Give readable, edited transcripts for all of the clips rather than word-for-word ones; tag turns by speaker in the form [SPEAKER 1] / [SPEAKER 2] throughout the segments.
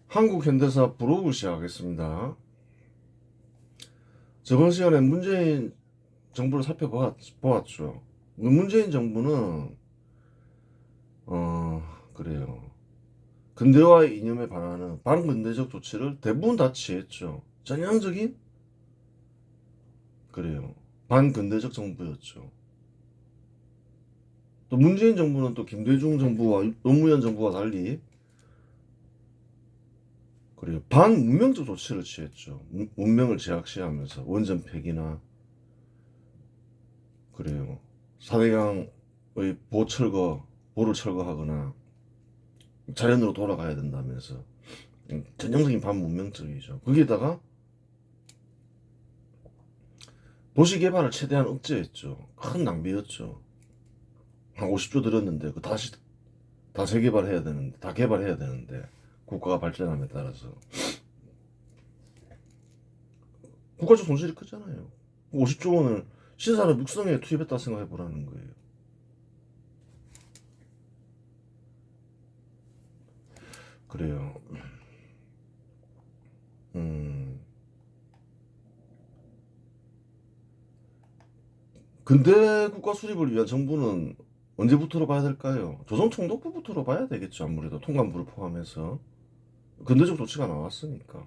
[SPEAKER 1] 한국 현대사 부록을 시작하겠습니다. 저번 시간에 문재인 정부를 살펴보았죠. 문재인 정부는 그래요. 근대화의 이념에 반하는 반근대적 조치를 대부분 다 취했죠. 전형적인 그래요. 반근대적 정부였죠. 또 문재인 정부는 또 김대중 정부와 노무현 정부와 달리 그래요. 반문명적 조치를 취했죠. 문명을 제약시하면서 원전 폐기나 그래요. 4대강의 보를 철거하거나 자연으로 돌아가야 된다면서 전형적인 반문명적이죠. 거기에다가 도시 개발을 최대한 억제했죠. 큰 낭비였죠. 한 50조 들었는데 그 다시 다 재개발해야 되는데 다 개발해야 되는데 국가가 발전함에 따라서 국가적 손실이 크잖아요. 50조 원을 신산업 육성에 투입했다 생각해 보라는 거예요. 그래요. 음, 근대 국가 수립을 위한 정부는 언제부터로 봐야 될까요? 조선 총독부부터로 봐야 되겠죠. 아무래도 통감부를 포함해서 근대적 조치가 나왔으니까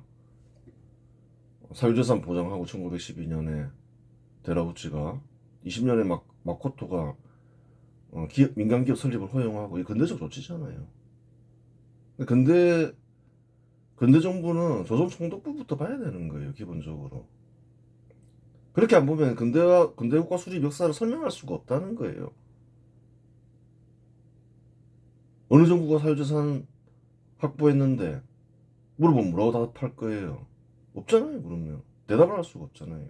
[SPEAKER 1] 사유재산 보장하고 1912년에 데라우치가 20년에 마코토가 민간기업 설립을 허용하고 이 근대적 조치잖아요. 근데 근대 정부는 조선 총독부부터 봐야 되는 거예요. 기본적으로. 그렇게 안 보면 근대 국가 수립 역사를 설명할 수가 없다는 거예요. 어느 정부가 사유재산 확보했는데 물어보면 뭐라고 답할 거예요? 없잖아요. 그러면 대답을 할 수가 없잖아요.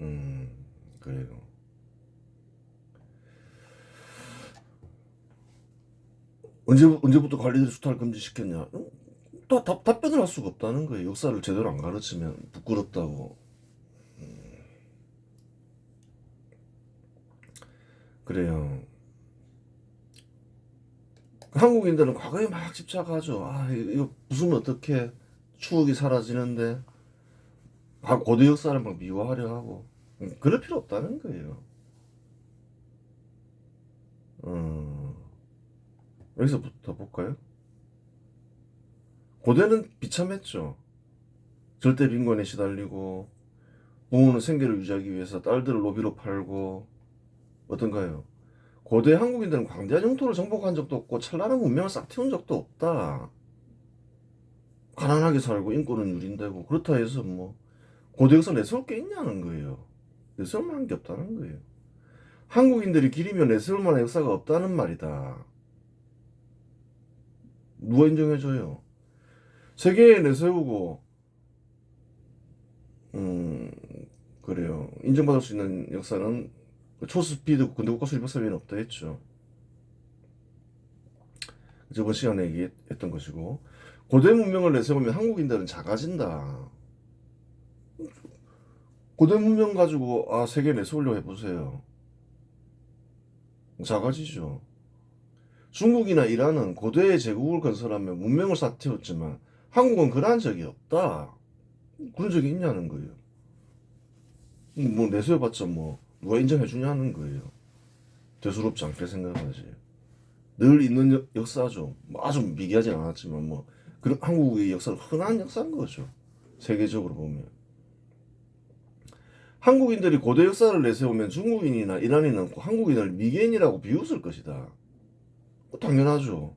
[SPEAKER 1] 음, 그래요. 언제부터 관리들이 수탈 금지시켰냐? 또 답변을 할 수가 없다는 거예요. 역사를 제대로 안 가르치면 부끄럽다고. 그래요. 한국인들은 과거에 막 집착하죠. 아, 이거 부수면 어떻게 추억이 사라지는데. 고대 역사를 막 미화하려 하고. 그럴 필요 없다는 거예요. 음, 여기서부터 볼까요? 고대는 비참했죠. 절대 빈곤에 시달리고, 부모는 생계를 유지하기 위해서 딸들을 노비로 팔고, 어떤가요? 고대 한국인들은 광대한 영토를 정복한 적도 없고, 찬란한 문명을 싹 틔운 적도 없다. 가난하게 살고, 인권은 유린되고, 그렇다 해서 뭐, 고대 역사 내세울 게 있냐는 거예요. 내세울 만한 게 없다는 거예요. 한국인들이 기리며 내세울 만한 역사가 없다는 말이다. 누가 인정해줘요? 세계에 내세우고, 음, 그래요. 인정받을 수 있는 역사는 초스피드 근대 국가 수립 역사 외에는 없다 했죠. 저번 시간에 얘기했던 것이고, 고대 문명을 내세우면 한국인들은 작아진다. 고대 문명 가지고 세계 내세우려고 해보세요. 작아지죠. 중국이나 이란은 고대의 제국을 건설하며 문명을 싹 틔웠지만 한국은 그러한 적이 없다. 그런 적이 있냐는 거예요. 뭐 내세워봤자 뭐 누가 인정해주냐는 거예요. 대수롭지 않게 생각하지. 늘 있는 역사죠. 뭐 아주 미개하진 않았지만 뭐 그런 한국의 역사는 흔한 역사인 거죠. 세계적으로 보면. 한국인들이 고대 역사를 내세우면 중국인이나 이란인은 한국인을 미개인이라고 비웃을 것이다. 당연하죠.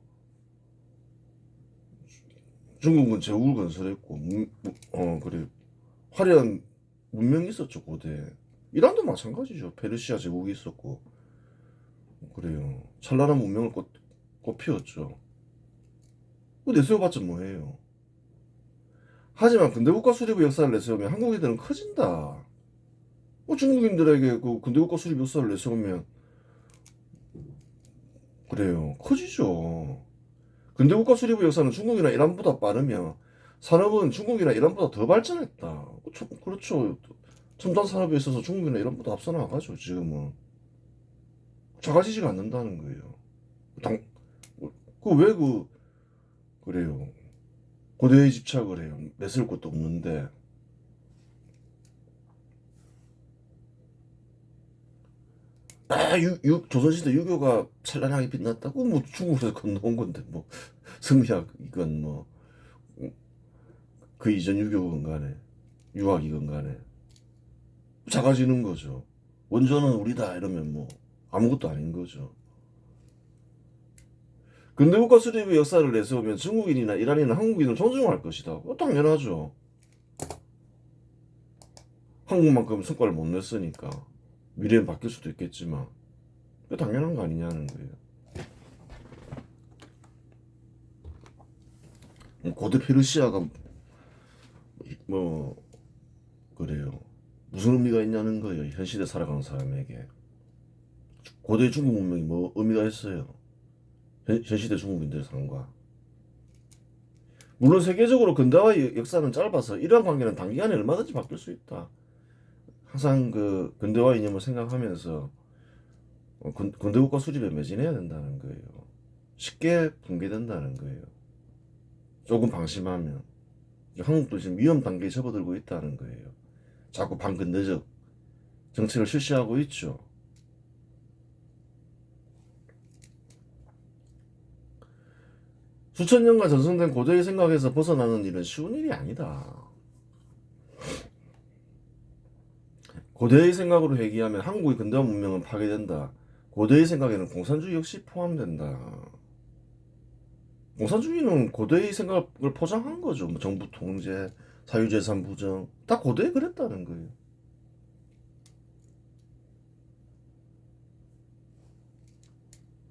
[SPEAKER 1] 중국은 제국을 건설했고, 그래. 화려한 문명이 있었죠, 고대. 이란도 마찬가지죠. 페르시아 제국이 있었고, 그래요. 찬란한 문명을 꽃피웠죠. 내세워봤자 뭐해요. 하지만 근대국가 수립의 역사를 내세우면 한국인들은 커진다. 중국인들에게 그 근대국가 수립 역사를 내세우면, 그래요. 커지죠. 근대국가 수립의 역사는 중국이나 이란보다 빠르며, 산업은 중국이나 이란보다 더 발전했다. 그렇죠. 첨단 산업에 있어서 중국이나 이란보다 앞서 나가죠, 지금은. 작아지지가 않는다는 거예요. 당, 왜 그래요. 고대에 집착을 해요. 내세울 것도 없는데. 조선시대 유교가 찬란하게 빛났다고? 뭐 중국에서 건너온 건데, 뭐, 성리학이건 뭐, 그 이전 유교건 간에, 유학이건 간에. 작아지는 거죠. 원조는 우리다, 이러면 뭐, 아무것도 아닌 거죠. 근대 국가 수립의 역사를 내세우면 중국인이나 이란인은 한국인을 존중할 것이다. 당연하죠. 한국만큼 성과를 못 냈으니까. 미래는 바뀔 수도 있겠지만. 당연한 거 아니냐는 거예요. 고대 페르시아가 뭐 그래요. 무슨 의미가 있냐는 거예요. 현 시대 살아가는 사람에게. 고대 중국 문명이 뭐 의미가 있어요. 현 시대 중국인들의 삶과. 물론 세계적으로 근대화의 역사는 짧아서 이러한 관계는 단기간에 얼마든지 바뀔 수 있다. 항상 그 근대화 이념을 생각하면서 근대국가 수립에 매진해야 된다는 거예요. 쉽게 붕괴된다는 거예요. 조금 방심하면. 한국도 지금 위험 단계에 접어들고 있다는 거예요. 자꾸 반근대적 정책을 실시하고 있죠. 수천 년간 전승된 고대의 생각에서 벗어나는 일은 쉬운 일이 아니다. 고대의 생각으로 회귀하면 한국의 근대화 문명은 파괴된다. 고대의 생각에는 공산주의 역시 포함된다. 공산주의는 고대의 생각을 포장한 거죠. 뭐 정부 통제, 사유재산 부정, 다 고대에 그랬다는 거예요.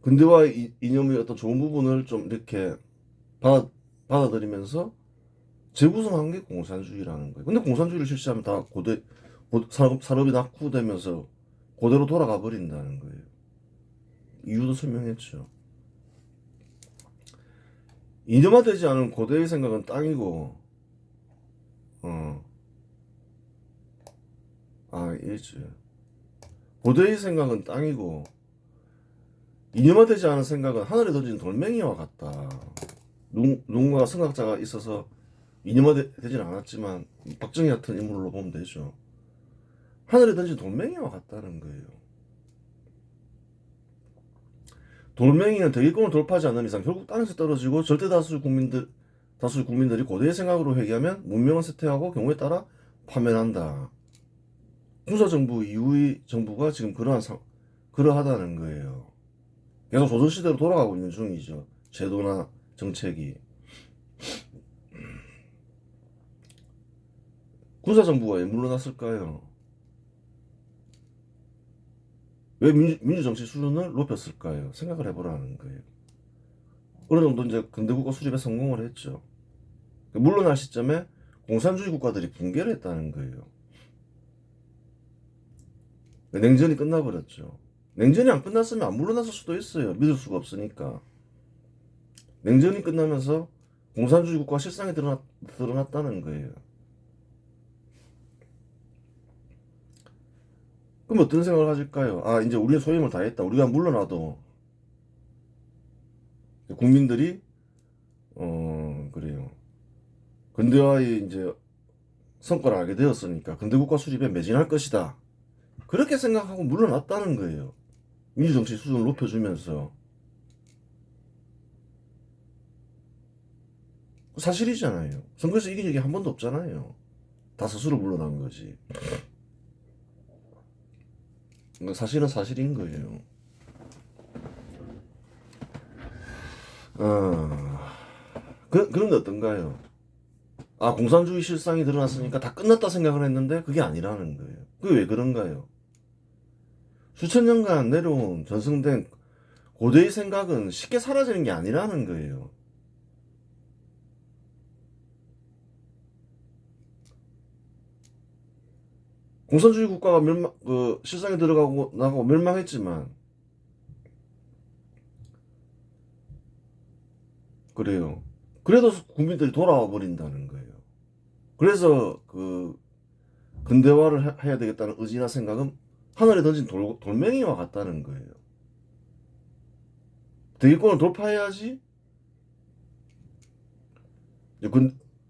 [SPEAKER 1] 근대화 이념의 어떤 좋은 부분을 좀 이렇게 받아들이면서 재구성한 게 공산주의라는 거예요. 근데 공산주의를 실시하면 다 산업이 낙후되면서 고대로 돌아가 버린다는 거예요. 이유도 설명했죠. 이념화되지 않은 고대의 생각은 땅이고, 일지. 고대의 생각은 땅이고, 이념화되지 않은 생각은 하늘에 던진 돌멩이와 같다. 누군가 생각자가 있어서 이념화되진 않았지만 박정희 같은 인물로 보면 되죠. 하늘에 던진 돌멩이와 같다는 거예요. 돌멩이는 대기권을 돌파하지 않는 이상 결국 땅에서 떨어지고 절대 다수의 국민들이 고대의 생각으로 회귀하면 문명은 쇠퇴하고 경우에 따라 파멸한다. 군사정부 이후의 정부가 지금 그러하다는 거예요. 계속 조선시대로 돌아가고 있는 중이죠. 제도나 정책이. 군사정부가 왜 물러났을까요? 왜 민주정치 수준을 높였을까요? 생각을 해보라는 거예요. 어느 정도 이제 근대국가 수립에 성공을 했죠. 물러날 시점에 공산주의 국가들이 붕괴를 했다는 거예요. 냉전이 끝나버렸죠. 냉전이 안 끝났으면 안 물러났을 수도 있어요. 믿을 수가 없으니까. 냉전이 끝나면서 공산주의 국가 실상이 드러났다는 거예요. 그럼 어떤 생각을 하실까요? 이제 우리는 소임을 다했다. 우리가 물러나도 국민들이 그래요. 근대화의 이제 성과를 알게 되었으니까 근대국가 수립에 매진할 것이다. 그렇게 생각하고 물러났다는 거예요. 민주정치 수준을 높여주면서. 사실이잖아요. 선거에서 이긴 적이 한 번도 없잖아요. 다 스스로 물러난 거지. 사실은 사실인 거예요. 그런데 어떤가요? 공산주의 실상이 드러났으니까 다 끝났다 생각을 했는데 그게 아니라는 거예요. 그게 왜 그런가요? 수천 년간 내려온 전승된 고대의 생각은 쉽게 사라지는 게 아니라는 거예요. 공산주의 국가가 실상에 들어가고 나고 멸망했지만 그래요. 그래도 국민들이 돌아와 버린다는 거예요. 그래서 근대화를 해야 되겠다는 의지나 생각은 하늘에 던진 돌멩이와 같다는 거예요. 대기권을 돌파해야지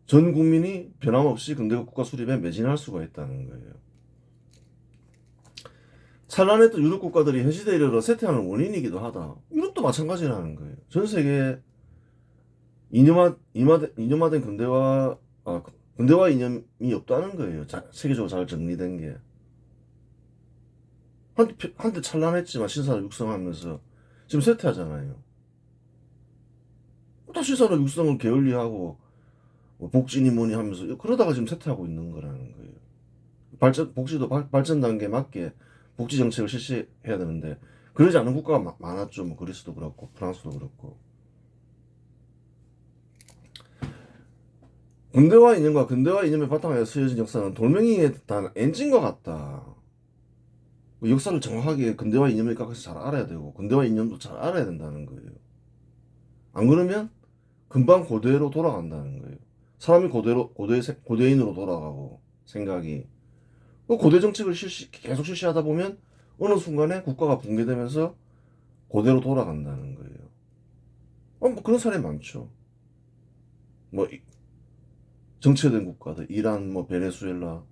[SPEAKER 1] 전 국민이 변함없이 근대국 국가 수립에 매진할 수가 있다는 거예요. 찬란했던 유럽 국가들이 현 시대에 이르러 쇠퇴하는 원인이기도 하다. 유럽도 마찬가지라는 거예요. 전 세계 이념화된 근대화 이념이 없다는 거예요. 세계적으로 잘 정리된 게. 한때 찬란했지만 신사를 육성하면서 지금 쇠퇴하잖아요. 다 신사를 육성을 게을리하고 복지니 뭐니 하면서 그러다가 지금 쇠퇴하고 있는 거라는 거예요. 복지도 발전 단계에 맞게 복지 정책을 실시해야 되는데 그러지 않은 국가가 많았죠. 뭐 그리스도 그렇고 프랑스도 그렇고. 근대화 이념과 근대화 이념의 바탕에 쓰여진 역사는 돌멩이에 단 엔진과 같다. 역사를 정확하게 근대화 이념에 깎아서 잘 알아야 되고 근대화 이념도 잘 알아야 된다는 거예요. 안 그러면 금방 고대로 돌아간다는 거예요. 사람이 고대인으로 돌아가고 생각이 고대 정책을 계속 실시하다 보면 어느 순간에 국가가 붕괴되면서 고대로 돌아간다는 거예요. 뭐 그런 사례 많죠. 뭐 정체된 국가들, 이란, 뭐 베네수엘라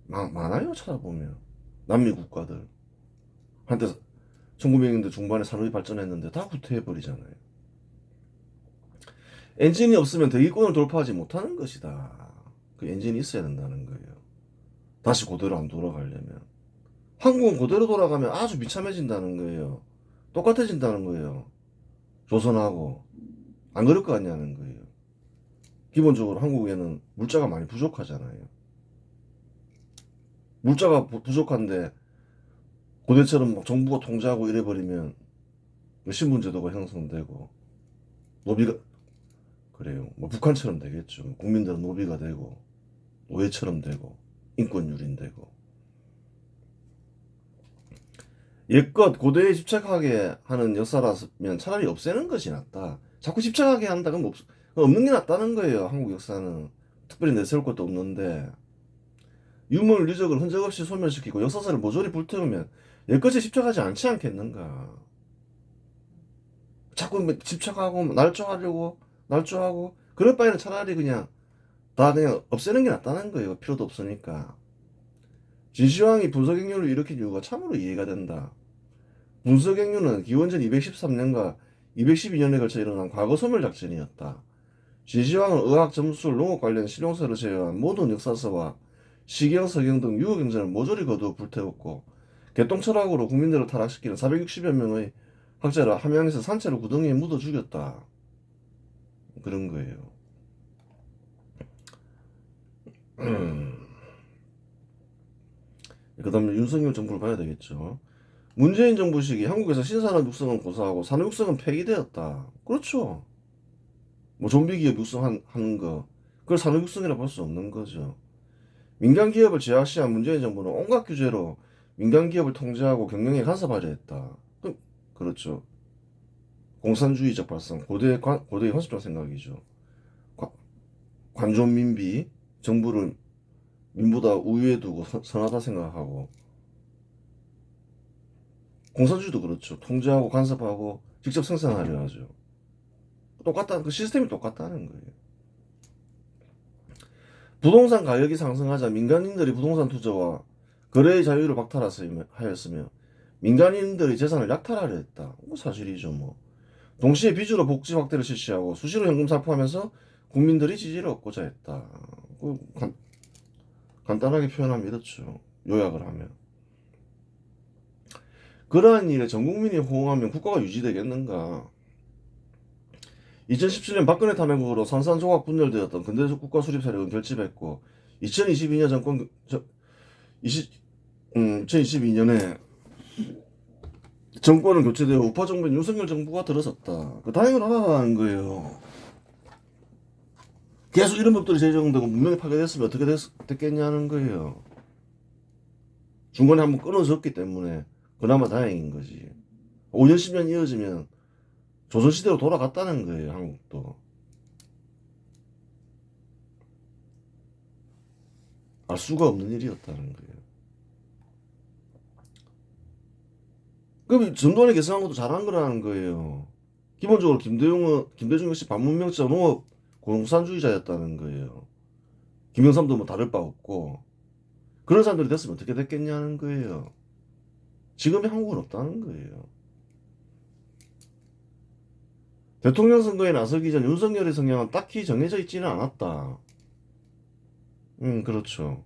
[SPEAKER 1] 많아요. 찾아보면 남미 국가들 한때 1900년대 중반에 산업이 발전했는데 다 후퇴해버리잖아요. 엔진이 없으면 대기권을 돌파하지 못하는 것이다. 그 엔진이 있어야 된다는 거예요. 다시 고대로 안 돌아가려면. 한국은 고대로 돌아가면 아주 비참해진다는 거예요. 똑같아진다는 거예요. 조선하고. 안 그럴 거 아니냐는 거예요. 기본적으로 한국에는 물자가 많이 부족하잖아요. 물자가 부족한데 고대처럼 정부가 통제하고 이래버리면 신분제도가 형성되고 노비가 그래요. 뭐 북한처럼 되겠죠. 국민들은 노비가 되고 노예처럼 되고 인권 유린되고 옛것 고대에 집착하게 하는 역사라면 차라리 없애는 것이 낫다. 자꾸 집착하게 한다 그럼 없는 게 낫다는 거예요. 한국 역사는 특별히 내세울 것도 없는데 유물 유적을 흔적 없이 소멸시키고 역사사를 모조리 불태우면 옛것에 집착하지 않지 않겠는가. 자꾸 집착하고 날조하고 그럴 바에는 차라리 그냥 다 그냥 없애는 게 낫다는 거예요. 필요도 없으니까. 진시황이 분서갱유를 일으킨 이유가 참으로 이해가 된다. 분서갱유는 기원전 213년과 212년에 걸쳐 일어난 과거 소멸 작전이었다. 진시황은 의학, 점술, 농업 관련 실용서를 제외한 모든 역사서와 시경, 서경 등 유효경전을 모조리 거두어 불태웠고 개똥철학으로 국민들을 타락시키는 460여 명의 학자를 함양에서 산채로 구덩이에 묻어 죽였다. 그런 거예요. 그 다음에 윤석열 정부를 봐야 되겠죠. 문재인 정부 시기 한국에서 신산업 육성은 고사하고 산업 육성은 폐기되었다. 그렇죠. 뭐 좀비 기업 육성하는 거 그걸 산업 육성이라 볼 수 없는 거죠. 민간 기업을 제압시한 문재인 정부는 온갖 규제로 민간 기업을 통제하고 경영에 간섭하려 했다. 그렇죠. 공산주의적 발상, 고대의 헌신적 생각이죠. 관존민비, 정부를 민보다 우위에 두고 선하다 생각하고 공산주의도 그렇죠. 통제하고 간섭하고 직접 생산하려 하죠. 그 시스템이 똑같다는 거예요. 부동산 가격이 상승하자 민간인들이 부동산 투자와 거래의 자유를 박탈하였으며 민간인들의 재산을 약탈하려 했다. 뭐 사실이죠. 뭐 동시에 빚으로 복지 확대를 실시하고 수시로 현금 살포하면서 국민들이 지지를 얻고자 했다. 간단하게 표현하면 이렇죠. 요약을 하면 그러한 일에 전 국민이 호응하면 국가가 유지되겠는가. 2017년 박근혜 탄핵으로 산산조각 분열되었던 근대적 국가 수립 세력은 결집했고 2022년에 정권은 교체되어 우파 정부인 윤석열 정부가 들어섰다. 그 다행을 하라는 거예요. 계속 이런 법들이 제정되고 문명이 파괴됐으면 어떻게 됐겠냐는 거예요. 중간에 한번 끊어졌기 때문에 그나마 다행인 거지. 5년 10년 이어지면 조선시대로 돌아갔다는 거예요. 한국도. 알 수가 없는 일이었다는 거예요. 그럼 전두환이 계승한 것도 잘한 거라는 거예요. 기본적으로 김대중 역시 반문명적 농업 공산주의자였다는 거예요. 김영삼도 뭐 다를 바 없고. 그런 사람들이 됐으면 어떻게 됐겠냐는 거예요. 지금의 한국은 없다는 거예요. 대통령 선거에 나서기 전 윤석열의 성향은 딱히 정해져 있지는 않았다. 그렇죠.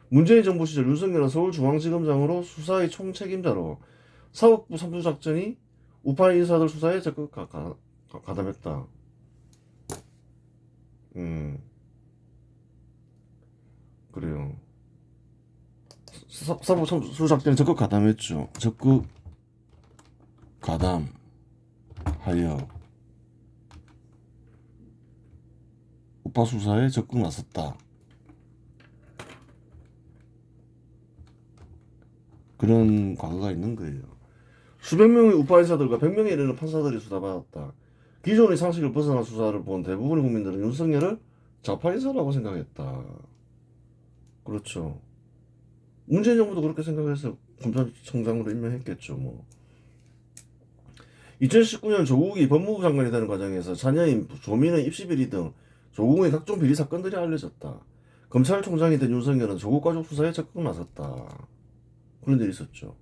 [SPEAKER 1] 문재인 정부 시절 윤석열은 서울중앙지검장으로 수사의 총책임자로 사법부 삼수작전이 우파 인사들 수사에 적극 가담했다. 그래요. 사법부 삼수작전에 적극 가담했죠. 적극 가담하여 우파 수사에 적극 나섰다. 그런 과거가 있는 거예요. 수백 명의 우파 인사들과 100명에 이르는 판사들이 수사받았다. 기존의 상식을 벗어난 수사를 본 대부분의 국민들은 윤석열을 좌파 인사라고 생각했다. 그렇죠. 문재인 정부도 그렇게 생각해서 검찰총장으로 임명했겠죠. 뭐. 2019년 조국이 법무부 장관이 되는 과정에서 자녀인 조민의 입시 비리 등 조국의 각종 비리 사건들이 알려졌다. 검찰총장이 된 윤석열은 조국 가족 수사에 적극 나섰다. 그런 일이 있었죠.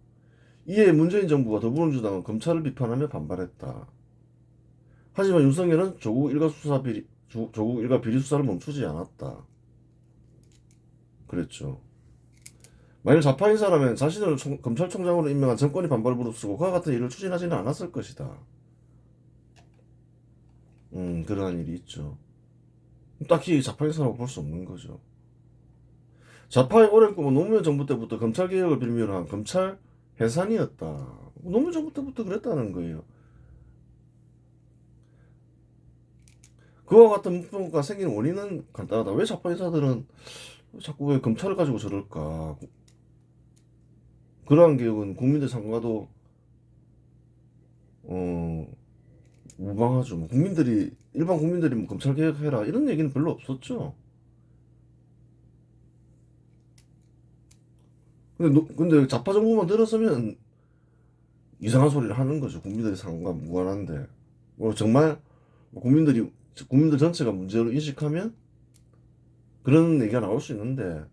[SPEAKER 1] 이에 문재인 정부와 더불어민주당은 검찰을 비판하며 반발했다. 하지만 윤석열은 조국 일가 비리 수사를 멈추지 않았다. 그랬죠. 만일 좌파 인사라면 자신을 검찰총장으로 임명한 정권이 반발을 무릅쓰고 그와 같은 일을 추진하지는 않았을 것이다. 그러한 일이 있죠. 딱히 좌파 인사라고 볼 수 없는 거죠. 좌파의 오랜 꿈은 노무현 정부 때부터 검찰개혁을 빌미로 한 검찰 해산이었다. 노무현 정부 때부터 그랬다는 거예요. 그와 같은 목표가 생긴 원인은 간단하다. 왜 좌파 인사들은 자꾸 왜 검찰을 가지고 저럴까? 그러한 개혁은 국민들 상과도 무방하죠. 일반 국민들이 뭐 검찰 개혁해라 이런 얘기는 별로 없었죠. 근데 좌파 정부만 들었으면 이상한 소리를 하는 거죠. 국민들의 상과 무관한데. 정말 국민들 전체가 문제로 인식하면 그런 얘기가 나올 수 있는데,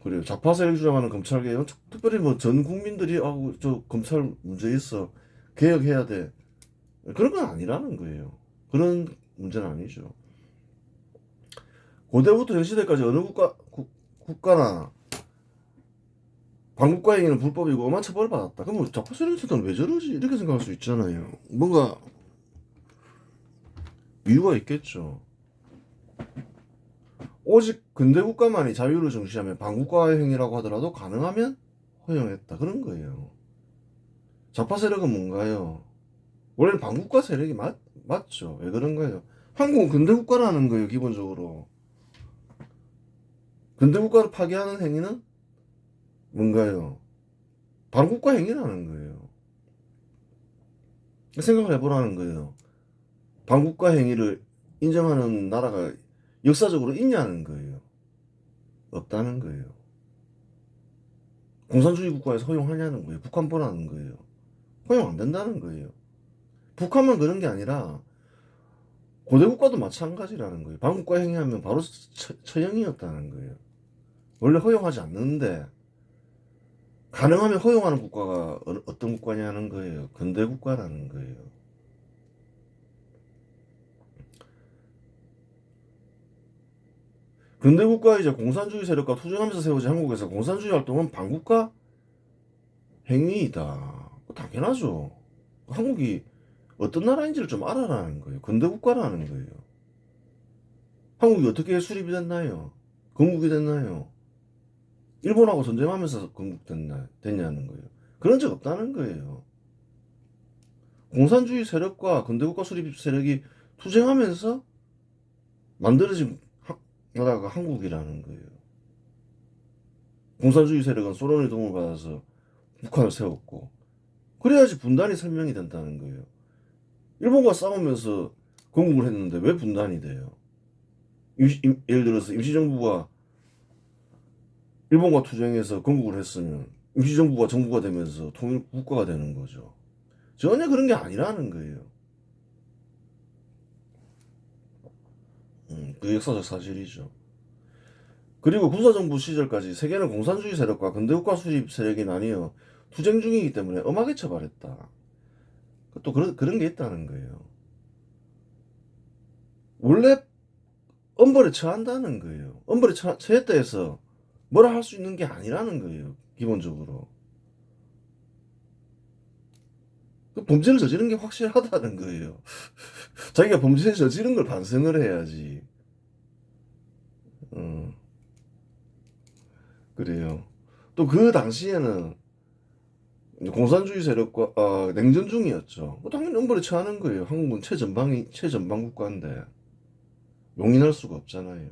[SPEAKER 1] 그래요. 좌파 세력이 주장하는 검찰 개혁은 특별히 뭐 전 국민들이 저 검찰 문제 있어 개혁해야 돼 그런 건 아니라는 거예요. 그런 문제는 아니죠. 고대부터 현시대까지 어느 국가나 반국가 행위는 불법이고 엄한 처벌을 받았다. 그럼 좌파 세력들은 왜 저러지? 이렇게 생각할 수 있잖아요. 뭔가 이유가 있겠죠. 오직 근대 국가만이 자유를 중시하면 반국가의 행위라고 하더라도 가능하면 허용했다. 그런 거예요. 좌파 세력은 뭔가요? 원래 반국가 세력이 맞죠. 왜 그런가요? 한국은 근대 국가라는 거예요. 기본적으로. 근대 국가를 파괴하는 행위는 뭔가요? 반국가 행위라는 거예요. 생각을 해보라는 거예요. 반국가 행위를 인정하는 나라가 역사적으로 있냐는 거예요. 없다는 거예요. 공산주의 국가에서 허용하냐는 거예요. 북한 보라는 거예요. 허용 안 된다는 거예요. 북한만 그런 게 아니라 고대 국가도 마찬가지라는 거예요. 반국가 행위하면 바로 처형이었다는 거예요. 원래 허용하지 않는데 가능하면 허용하는 국가가 어떤 국가냐는 거예요. 근대 국가라는 거예요. 근대 국가이자 공산주의 세력과 투쟁하면서 세워진 한국에서 공산주의 활동은 반국가 행위이다. 당연하죠. 한국이 어떤 나라인지를 좀 알아라는 거예요. 근대 국가라는 거예요. 한국이 어떻게 수립이 됐나요? 건국이 됐나요? 일본하고 전쟁하면서 됐냐는 거예요. 그런 적 없다는 거예요. 공산주의 세력과 근대국가 수립 세력이 투쟁하면서 만들어진 나라가 한국이라는 거예요. 공산주의 세력은 소련의 도움을 받아서 북한을 세웠고 그래야지 분단이 설명이 된다는 거예요. 일본과 싸우면서 건국을 했는데 왜 분단이 돼요? 예를 들어서 임시정부가 일본과 투쟁해서 건국을 했으면 임시정부가 정부가 되면서 통일국가가 되는 거죠. 전혀 그런 게 아니라는 거예요. 그 역사적 사실이죠. 그리고 군사정부 시절까지 세계는 공산주의 세력과 근대국가 수립 세력이 나뉘어 투쟁 중이기 때문에 엄하게 처벌했다. 또 그런 게 있다는 거예요. 원래 엄벌에 처한다는 거예요. 엄벌에 처했다 해서 뭐라 할 수 있는 게 아니라는 거예요. 기본적으로. 범죄를 저지른 게 확실하다는 거예요. 자기가 범죄를 저지른 걸 반성을 해야지. 그래요. 또 그 당시에는 공산주의 세력과 냉전 중이었죠. 당연히 엄벌에 처하는 거예요. 한국은 최전방 국가인데 용인할 수가 없잖아요.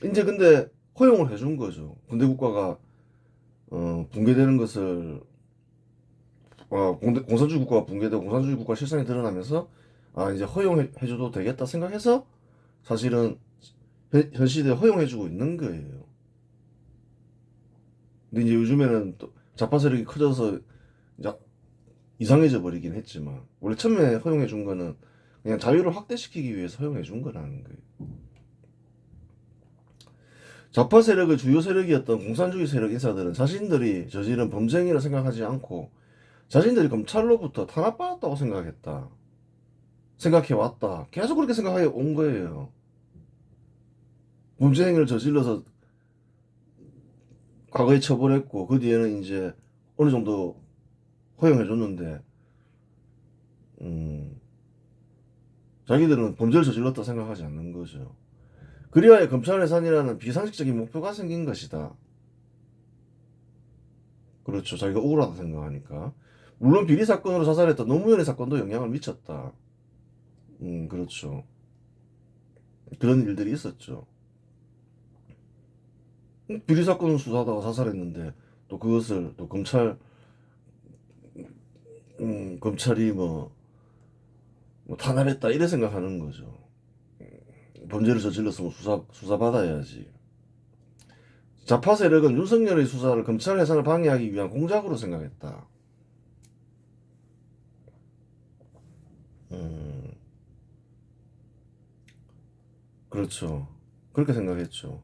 [SPEAKER 1] 이제 근데 허용을 해준 거죠. 군대 국가가 붕괴되는 것을 공산주의 국가가 붕괴되고 공산주의 국가 실상이 드러나면서 이제 허용해줘도 되겠다 생각해서 사실은 현 시대에 허용해주고 있는 거예요. 근데 이제 요즘에는 또 좌파 세력이 커져서 이제 이상해져 버리긴 했지만 원래 처음에 허용해준 거는 그냥 자유를 확대시키기 위해서 허용해준 거라는 거예요. 좌파 세력의 주요 세력이었던 공산주의 세력 인사들은 자신들이 저지른 범죄 행위라 생각하지 않고 자신들이 검찰로부터 탄압받았다고 생각해왔다. 계속 그렇게 생각해 온 거예요. 범죄 행위를 저질러서 과거에 처벌했고 그 뒤에는 이제 어느 정도 허용해줬는데 자기들은 범죄를 저질렀다 생각하지 않는 거죠. 그리하여 검찰 해산이라는 비상식적인 목표가 생긴 것이다. 그렇죠. 자기가 억울하다 생각하니까. 물론 비리 사건으로 자살했던 노무현의 사건도 영향을 미쳤다. 그렇죠. 그런 일들이 있었죠. 비리 사건을 수사하다가 자살했는데 또 그것을 또 검찰이 뭐 탄압했다 이래 생각하는 거죠. 범죄를 저질렀으면 수사받아야지. 좌파 세력은 윤석열의 수사를 검찰 해산을 방해하기 위한 공작으로 생각했다. 그렇죠. 그렇게 생각했죠.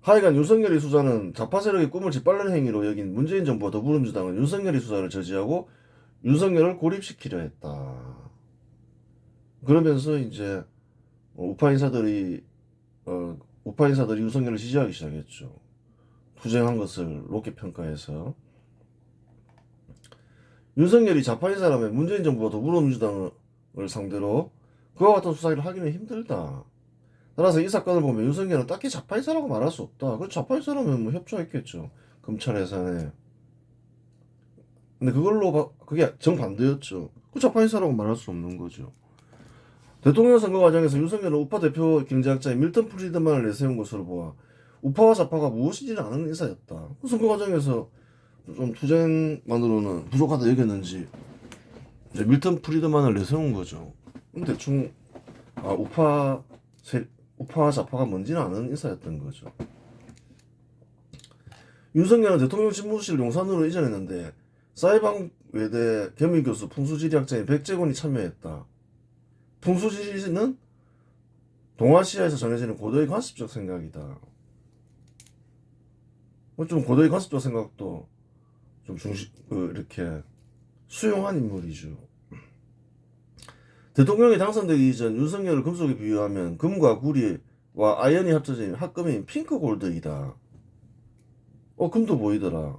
[SPEAKER 1] 하여간 윤석열의 수사는 좌파 세력의 꿈을 짓밟는 행위로 여긴 문재인 정부와 더불어민주당은 윤석열의 수사를 저지하고 윤석열을 고립시키려 했다. 그러면서 이제 우파 인사들이 윤석열을 지지하기 시작했죠. 투쟁한 것을 높게 평가해서 윤석열이 좌파 인사라면 문재인 정부와 더불어민주당을 상대로 그와 같은 수사를 하기는 힘들다. 따라서 이 사건을 보면 윤석열은 딱히 좌파 인사라고 말할 수 없다. 그 좌파 인사라면 뭐 협조했겠죠. 검찰 해산에. 근데 그게 정반대였죠. 그 좌파 인사라고 말할 수 없는 거죠. 대통령 선거 과정에서 윤석열은 우파 대표 경제학자인 밀턴 프리드만을 내세운 것으로 보아 우파와 좌파가 무엇인지를 아는 인사였다. 그 선거 과정에서 좀 투쟁만으로는 부족하다 여겼는지 이제 밀턴 프리드만을 내세운 거죠. 대충 우파와 좌파가 뭔지는 아는 인사였던 거죠. 윤석열은 대통령 집무실 용산으로 이전했는데 사이방 외대 겸임교수 풍수지리학자인 백재곤이 참여했다. 풍수지리는 동아시아에서 전해지는 고도의 관습적 생각이다. 좀 고도의 관습적 생각도 좀 이렇게 수용한 인물이죠. 대통령이 당선되기 이전 윤석열을 금속에 비유하면 금과 구리와 아연이 합쳐진 합금인 핑크 골드이다. 금도 보이더라.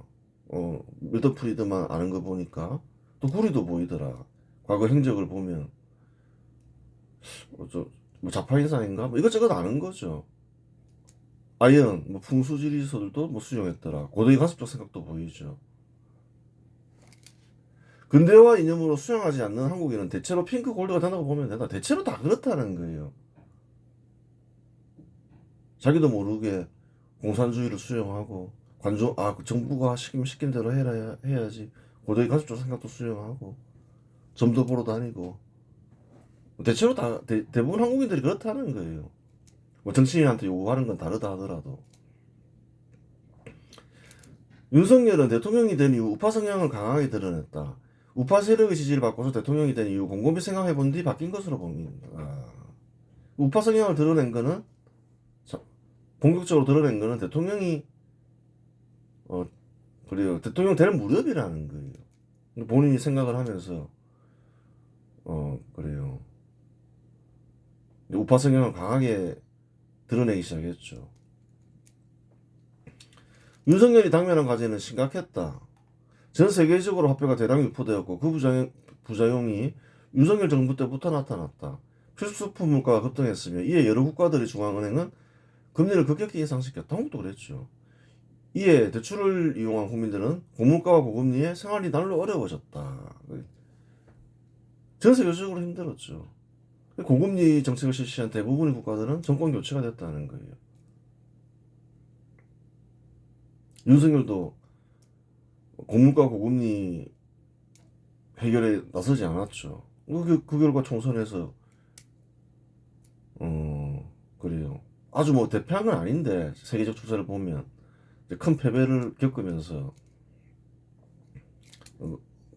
[SPEAKER 1] 밀턴 프리드만 아는 거 보니까 또 구리도 보이더라. 과거 행적을 보면 뭐 좌파 인사인가? 뭐 이것저것 아는 거죠. 아연, 뭐 풍수지리서들도 뭐 수용했더라. 고도의 관습적 생각도 보이죠. 근대화 이념으로 수용하지 않는 한국인은 대체로 핑크 골드가 된다고 보면 된다. 대체로 다 그렇다는 거예요. 자기도 모르게 공산주의를 수용하고 정부가 시킨 대로 해야지. 고도의 관습적 생각도 수용하고 점도 보러 다니고 대체로 대부분 한국인들이 그렇다는 거예요. 뭐 정치인한테 요구하는 건 다르다 하더라도 윤석열은 대통령이 된 이후 우파 성향을 강하게 드러냈다. 우파 세력의 지지를 받고서 대통령이 된 이후 곰곰이 생각해본 뒤 바뀐 것으로 보입니다. 우파 성향을 드러낸 거는 본격적으로 드러낸 거는 대통령이 그래요. 대통령 될 무렵이라는 거예요. 본인이 생각을 하면서 그래요. 우파 성향을 강하게 드러내기 시작했죠. 윤석열이 당면한 과제는 심각했다. 전 세계적으로 화폐가 대량 유포되었고 그 부작용이 윤석열 정부 때부터 나타났다. 필수품 물가가 급등했으며 이에 여러 국가들의 중앙은행은 금리를 급격히 인상시켰다. 한국도 그랬죠. 이에 대출을 이용한 국민들은 고물가와 고금리에 생활이 날로 어려워졌다. 전 세계적으로 힘들었죠. 고금리 정책을 실시한 대부분의 국가들은 정권 교체가 됐다는 거예요. 윤석열도 고물가 고금리 해결에 나서지 않았죠. 그 결과 총선에서 그래요. 아주 뭐 대패한 건 아닌데 세계적 추세를 보면 큰 패배를 겪으면서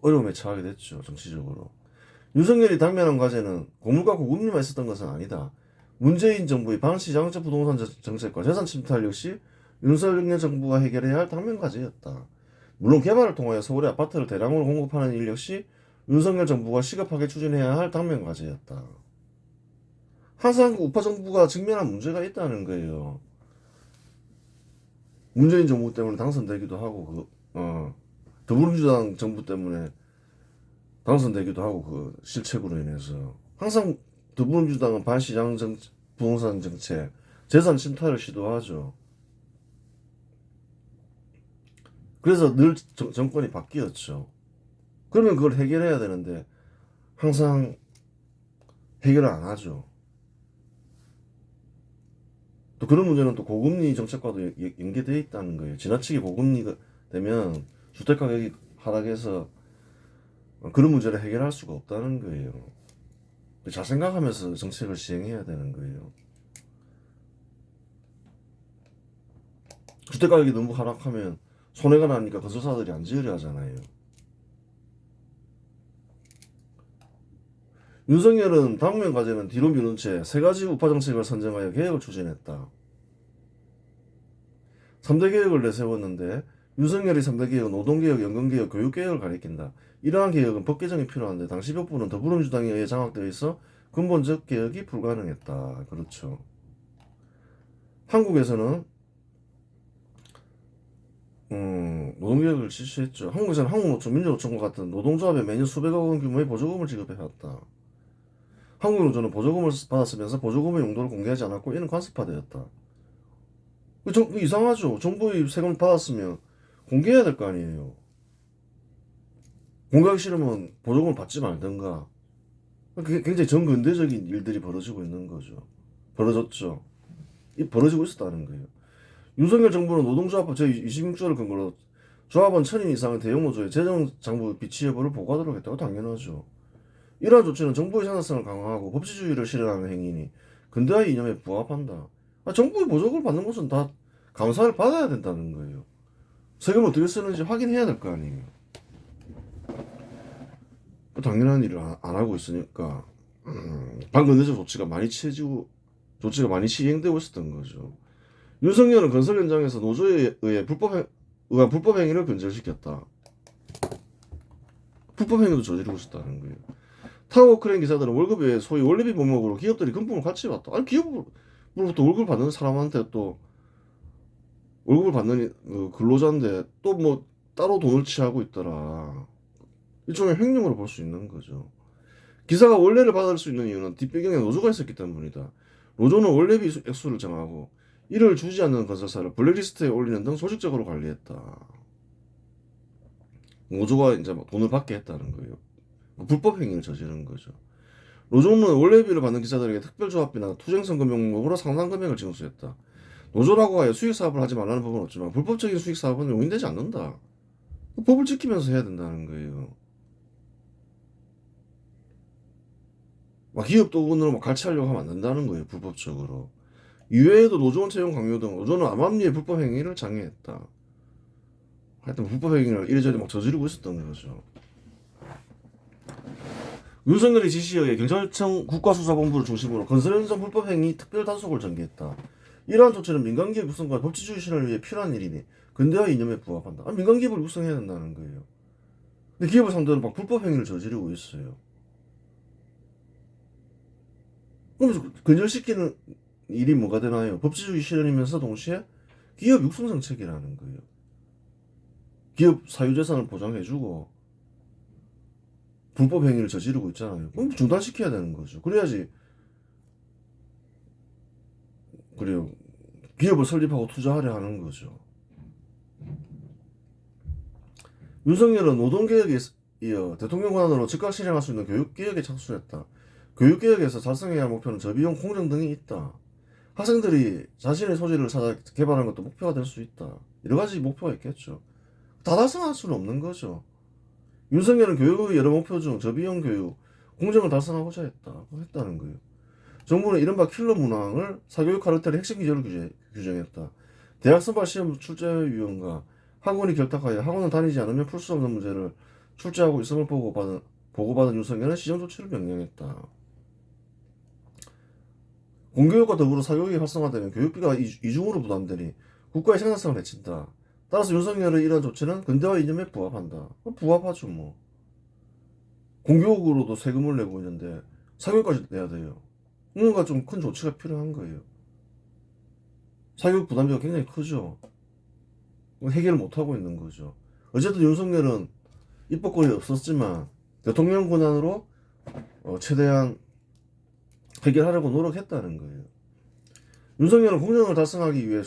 [SPEAKER 1] 어려움에 처하게 됐죠. 정치적으로. 윤석열이 당면한 과제는 고물가 고금리만 있었던 것은 아니다. 문재인 정부의 반시장적 부동산 정책과 재산 침탈 역시 윤석열 정부가 해결해야 할 당면 과제였다. 물론 개발을 통하여 서울의 아파트를 대량으로 공급하는 일 역시 윤석열 정부가 시급하게 추진해야 할 당면 과제였다. 항상 우파 정부가 직면한 문제가 있다는 거예요. 문재인 정부 때문에 당선되기도 하고 더불어민주당 정부 때문에 당선되기도 하고 그 실책으로 인해서 항상 더불어민주당은 반시장 부동산 정책, 재산 침탈을 시도하죠. 그래서 늘 정권이 바뀌었죠. 그러면 그걸 해결해야 되는데 항상 해결을 안 하죠. 또 그런 문제는 또 고금리 정책과도 연계되어 있다는 거예요. 지나치게 고금리가 되면 주택가격이 하락해서 그런 문제를 해결할 수가 없다는 거예요. 잘 생각하면서 정책을 시행해야 되는 거예요. 주택가격이 너무 하락하면 손해가 나니까 건설사들이 안 지으려 하잖아요. 윤석열은 당면 과제는 뒤로 미룬 채 세 가지 우파 정책을 선정하여 개혁을 추진했다. 3대 개혁을 내세웠는데 윤석열이 3대 개혁은 노동개혁, 연금개혁, 교육개혁을 가리킨다. 이러한 개혁은 법 개정이 필요한데 당시 법부는 더불어민주당에 의해 장악되어 있어 근본적 개혁이 불가능했다. 그렇죠. 한국에서는 노동개혁을 실시했죠. 한국에서는 한국노총, 민주노총과 같은 노동조합에 매년 수백억 원 규모의 보조금을 지급해왔다. 한국노조는 보조금을 받았으면서 보조금의 용도를 공개하지 않았고 이는 관습화되었다. 이상하죠. 정부의 세금을 받았으면 공개해야 될 거 아니에요. 공개하기 싫으면 보조금을 받지 말든가. 굉장히 정근대적인 일들이 벌어지고 있는 거죠. 벌어졌죠. 벌어지고 있었다는 거예요. 윤석열 정부는 노동조합법 제26조를 근거로 조합원 1000인 이상의 대형 노조의 재정장부 비치 여부를 보고하도록 했다고 당연하죠. 이러한 조치는 정부의 생산성을 강화하고 법치주의를 실현하는 행위니 근대화의 이념에 부합한다. 정부의 보조금을 받는 것은 다 감사를 받아야 된다는 거예요. 세금을 어떻게 쓰는지 확인해야 될 거 아니에요. 당연한 일을 안 하고 있으니까 반근대적 조치가 많이 시행되고 있었던 거죠. 윤석열은 건설 현장에서 노조에 의해 의한 불법 행위를 근절시켰다. 불법 행위도 저지르고 있었다는 거예요. 타워 크레인 기사들은 월급 외에 소위 원래비 명목으로 기업들이 금품을 같이 받다. 기업으로부터 월급을 받는 사람한테 또 월급을 받는 근로자인데 또 뭐 따로 돈을 취하고 있더라. 일종의 횡령으로 볼 수 있는 거죠. 기사가 원래를 받을 수 있는 이유는 뒷배경에 노조가 있었기 때문이다. 노조는 원래비 액수를 정하고 이를 주지 않는 건설사를 블랙리스트에 올리는 등 조직적으로 관리했다. 노조가 이제 돈을 받게 했다는 거예요. 불법 행위를 저지른 거죠. 노조는 원래비를 받는 기사들에게 특별조합비나 투쟁선거 명목으로 상당 금액을 징수했다. 노조라고 하여 수익사업을 하지 말라는 법은 없지만 불법적인 수익사업은 용인되지 않는다. 법을 지키면서 해야 된다는 거예요. 기업 돈으로 갈취하려고 하면 안 된다는 거예요. 불법적으로. 이외에도 노조원 채용 강요 등 노조는 암암리의 불법 행위를 장려했다. 하여튼 불법 행위를 이래저래 막 저지르고 있었던 거죠. 윤석열의 지시에 의해 경찰청 국가수사본부를 중심으로 건설현장 불법 행위 특별 단속을 전개했다. 이러한 조치는 민간기업 육성과 법치주의 실현을 위해 필요한 일이니 근대화 이념에 부합한다. 민간기업을 육성해야 된다는 거예요. 근데 기업을 상대로 막 불법 행위를 저지르고 있어요. 그럼 근절시키는 일이 뭐가 되나요? 법치주의 실현이면서 동시에 기업 육성 정책이라는 거예요. 기업 사유재산을 보장해주고 불법 행위를 저지르고 있잖아요. 그럼 중단시켜야 되는 거죠. 그래야지 그래요. 기업을 설립하고 투자하려 하는 거죠. 윤석열은 노동개혁에 이어 대통령 권한으로 즉각 실행할 수 있는 교육개혁에 착수했다. 교육개혁에서 달성해야 할 목표는 저비용 공정 등이 있다. 학생들이 자신의 소질을 찾아 개발하는 것도 목표가 될 수 있다. 여러 가지 목표가 있겠죠. 다 달성할 수는 없는 거죠. 윤석열은 교육의 여러 목표 중 저비용 교육, 공정을 달성하고자 했다는 거예요. 정부는 이른바 킬러 문항을 사교육 카르텔의 핵심 기조를 규정했다. 대학 선발 시험 출제 유형과 학원이 결탁하여 학원을 다니지 않으면 풀 수 없는 문제를 출제하고 있음을 보고받은 윤석열은 시정 조치를 명령했다. 공교육과 더불어 사교육이 활성화되면 교육비가 이중으로 부담되니 국가의 생산성을 해친다. 따라서 윤석열의 이러한 조치는 근대화 이념에 부합한다. 부합하죠 뭐. 공교육으로도 세금을 내고 있는데 사교육까지 내야 돼요. 뭔가 좀 큰 조치가 필요한 거예요. 사교육 부담비가 굉장히 크죠. 해결을 못하고 있는 거죠. 어쨌든 윤석열은 입법권이 없었지만 대통령 권한으로 최대한 해결하려고 노력했다는 거예요. 윤석열은 공정을 달성하기 위해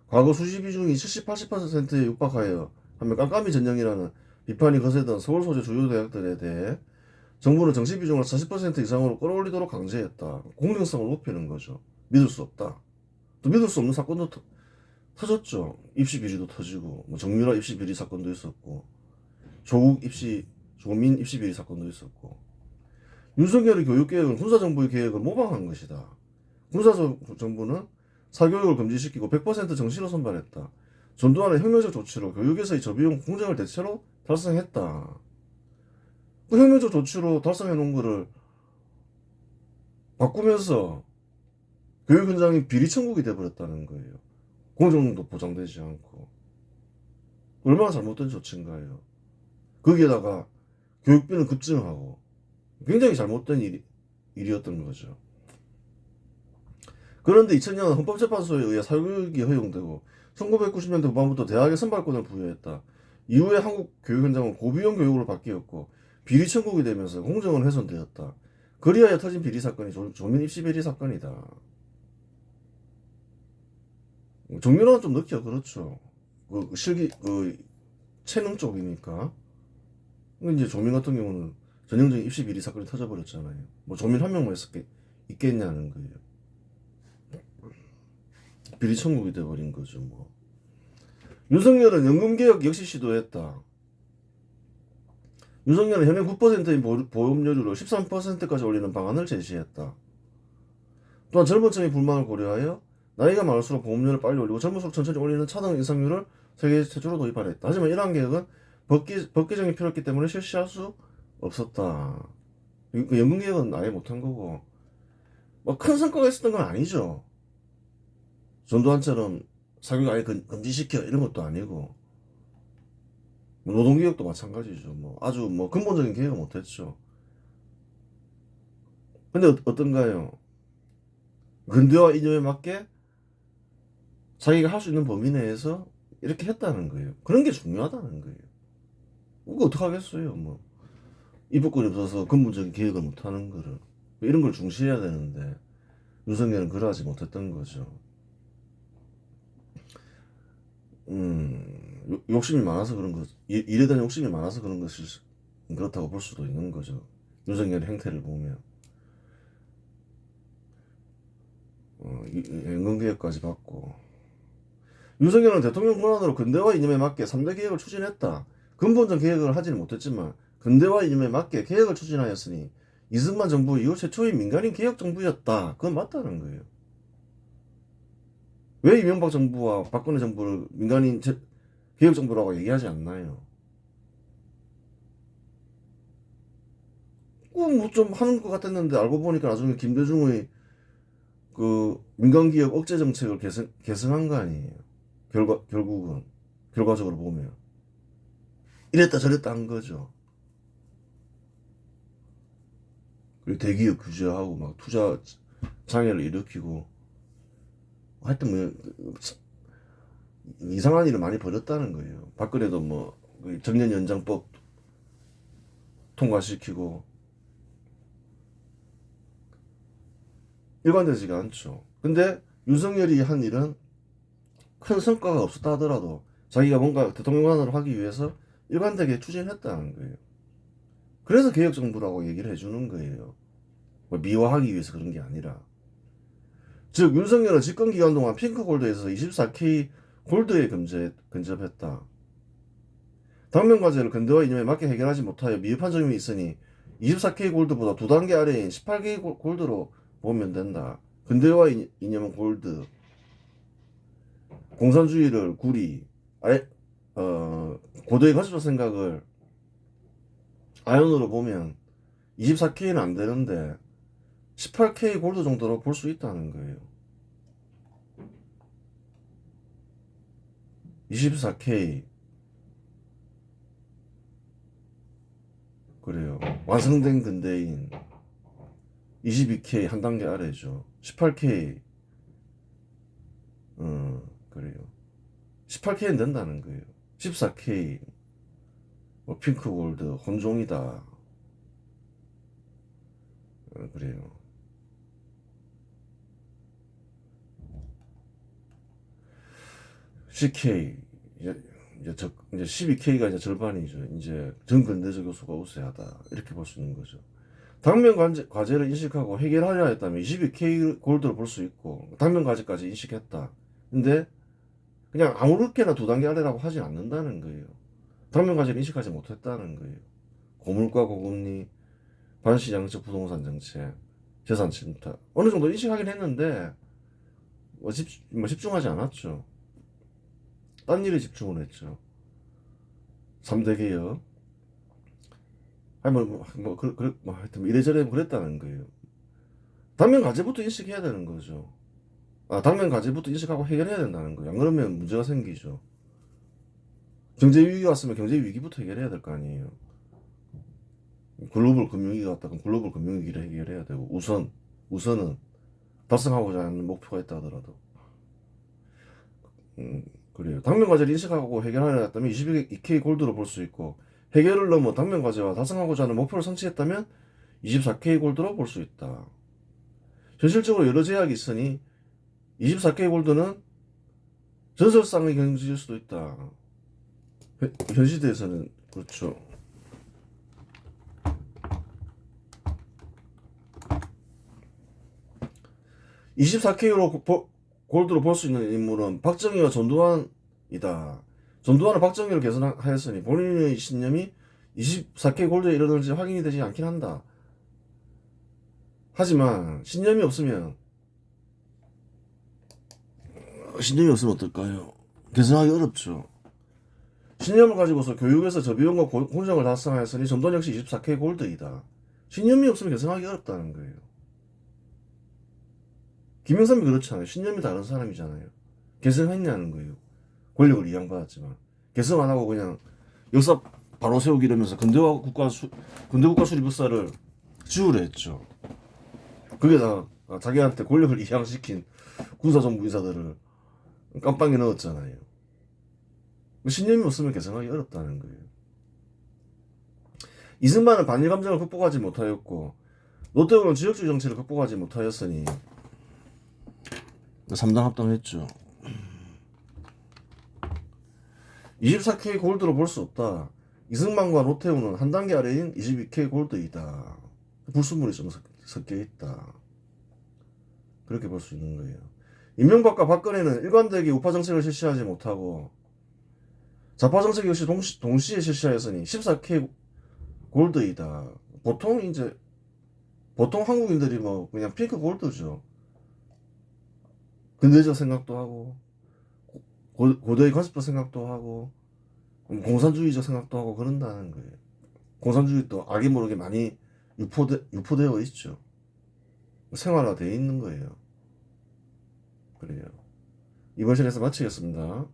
[SPEAKER 1] 과거 수시 비중이 70, 80%에 육박하여 하면 깜깜이 전형이라는 비판이 거세던 서울 소재 주요 대학들에 대해 정부는 정시 비중을 40% 이상으로 끌어올리도록 강제했다. 공정성을 높이는 거죠. 믿을 수 없다. 또 믿을 수 없는 사건도 터졌죠. 입시 비리도 터지고 정유라 입시 비리 사건도 있었고 조민 입시 비리 사건도 있었고 윤석열의 교육개혁은 군사정부의 계획을 모방한 것이다. 군사정부는 사교육을 금지시키고 100% 정시로 선발했다. 전두환의 혁명적 조치로 교육에서의 저비용 공정을 대체로 달성했다. 그 혁명적 조치로 달성해 놓은 거를 바꾸면서 교육 현장이 비리 천국이 돼버렸다는 거예요. 공정도 보장되지 않고. 얼마나 잘못된 조치인가요? 거기에다가 교육비는 급증하고 굉장히 잘못된 일이었던 거죠. 그런데 2000년 헌법재판소에 의해 사교육이 허용되고 1990년대 후반부터 대학의 선발권을 부여했다. 이후에 한국 교육 현장은 고비용 교육으로 바뀌었고 비리 천국이 되면서 공정은 훼손되었다. 그리하여 터진 비리 사건이 조민 입시 비리 사건이다. 정유라는 좀 늦게 그렇죠. 체능 쪽이니까. 이제 조민 같은 경우는 전형적인 입시 비리 사건이 터져버렸잖아요. 뭐 조민 한 명만 있겠냐는 거예요. 비리 천국이 돼버린 거죠. 뭐. 윤석열은 연금개혁 역시 시도했다. 윤석열은 현행 9%인 보험료율을 13%까지 올리는 방안을 제시했다. 또한 젊은 층의 불만을 고려하여 나이가 많을수록 보험료를 빨리 올리고 젊을수록 천천히 올리는 차등 인상률을 세계 최초로 도입하려 했다. 하지만 이러한 계획은 법 개정이 필요했기 때문에 실시할 수 없었다. 연금개혁은 아예 못한 거고 뭐 큰 성과가 있었던 건 아니죠. 전두환처럼 사교육 아예 금지시켜 이런 것도 아니고 뭐 노동개혁도 마찬가지죠. 뭐 아주 뭐 근본적인 개혁을 못했죠. 근데 어떤가요? 근대화 이념에 맞게 자기가 할 수 있는 범위 내에서 이렇게 했다는 거예요. 그런 게 중요하다는 거예요. 그거 어떡하겠어요. 뭐 입법권이 없어서 근본적인 개혁을 못하는 거를 이런 걸 중시해야 되는데 윤석열은 그러하지 못했던 거죠. 욕심이 많아서 그런 거, 일에 대한 욕심이 많아서 그런 것이 그렇다고 볼 수도 있는 거죠. 윤석열의 행태를 보면. 연금개혁까지 받고. 윤석열은 대통령 권한으로 근대화 이념에 맞게 3대 개혁을 추진했다. 근본적 개혁을 하지는 못했지만 근대화 이념에 맞게 개혁을 추진하였으니 이승만 정부 이후 최초의 민간인 개혁 정부였다. 그건 맞다는 거예요. 왜 이명박 정부와 박근혜 정부를 민간인 개혁정부라고 얘기하지 않나요? 뭐 좀 하는 것 같았는데 알고 보니까 나중에 김대중의 그 민간기업 억제 정책을 계승한 거 아니에요. 결국은 결과적으로 보면 이랬다 저랬다 한 거죠. 그리고 대기업 규제하고 막 투자 장애를 일으키고 하여튼 뭐 이상한 일을 많이 벌였다는 거예요. 박근혜도 뭐 정년 연장법 통과시키고 일관되지가 않죠. 근데 윤석열이 한 일은 큰 성과가 없었다 하더라도 자기가 뭔가 대통령관을 하기 위해서 일관되게 추진했다는 거예요. 그래서 개혁정부라고 얘기를 해주는 거예요. 뭐 미화하기 위해서 그런 게 아니라. 즉 윤석열은 집권기간 동안 핑크골드에서 24K 골드에 근접했다. 당면과제를 근대화 이념에 맞게 해결하지 못하여 미흡한 점이 있으니 24K 골드보다 두 단계 아래인 18K 골드로 보면 된다. 근대화 이념은 골드, 공산주의를 구리, 고도의 가치적 생각을 아연으로 보면 24K는 안 되는데 18K 골드 정도로 볼 수 있다는 거예요. 24K 그래요. 완성된 근대인 22K 한 단계 아래죠. 18K 그래요. 18K는 된다는 거예요. 14K 뭐 핑크 골드 혼종이다. 그래요. CK 이제 12K가 이제 절반이죠. 이제 전근대적 요소가 우세하다. 이렇게 볼 수 있는 거죠. 당면 과제를 인식하고 해결하려 했다면 22K 골드를 볼 수 있고 당면 과제까지 인식했다. 근데 그냥 아무렇게나 두 단계 아래라고 하지 않는다는 거예요. 당면 과제를 인식하지 못했다는 거예요. 고물가 고금리, 반시장적 부동산 정책, 재산 침투 어느 정도 인식하긴 했는데 뭐 집중하지 않았죠. 딴 일에 집중을 했죠. 3대 개혁. 아니 뭐 하여튼 이래저래 그랬다는 거예요. 당면 과제부터 인식해야 되는 거죠. 당면 과제부터 인식하고 해결해야 된다는 거예요. 안 그러면 문제가 생기죠. 경제 위기 왔으면 경제 위기부터 해결해야 될 거 아니에요. 글로벌 금융위기가 왔다 그럼 글로벌 금융위기를 해결해야 되고 우선은 달성하고자 하는 목표가 있다 하더라도 그래요. 당면 과제를 인식하고 해결하려 했다면 22K 골드로 볼 수 있고 해결을 넘어 당면 과제와 달성하고자 하는 목표를 성취했다면 24K 골드로 볼 수 있다. 현실적으로 여러 제약이 있으니 24K 골드는 전설상의 경지일 수도 있다. 현 시대에서는 그렇죠. 24K로 골드로 볼 수 있는 인물은 박정희와 전두환이다. 전두환은 박정희를 개선하였으니 본인의 신념이 24K 골드에 이르는지 확인이 되지 않긴 한다. 하지만 신념이 없으면 어떨까요? 개선하기 어렵죠. 신념을 가지고서 교육에서 저비용과 공정을 달성하였으니 전두환 역시 24K 골드이다. 신념이 없으면 개선하기 어렵다는 거예요. 김영삼이 그렇잖아요. 신념이 다른 사람이잖아요. 개성했냐는 거예요. 권력을 이양받았지만 개성 안 하고 그냥 역사 바로 세우기 이러면서 근대 국가 수립 역사를 지우려 했죠. 그게 다 자기한테 권력을 이양시킨 군사정부 인사들을 깜빵에 넣었잖아요. 신념이 없으면 개성하기 어렵다는 거예요. 이승만은 반일 감정을 극복하지 못하였고 노태우는 지역주의 정치를 극복하지 못하였으니 3당 합당했죠. 24K 골드로 볼 수 없다. 이승만과 노태우는 한 단계 아래인 22K 골드이다. 불순물이 좀 섞여 있다. 그렇게 볼 수 있는 거예요. 이명박과 박근혜는 일관되게 우파 정책을 실시하지 못하고 좌파 정책 역시 동시에 실시하였으니 14K 골드이다. 보통 한국인들이 뭐 그냥 핑크 골드죠. 근대적 생각도 하고 고도의 관습적 생각도 하고 공산주의적 생각도 하고 그런다는 거예요. 공산주의도 알게 모르게 많이 유포되어 있죠. 생활화되어 있는 거예요. 그래요. 이번 시간에서 마치겠습니다.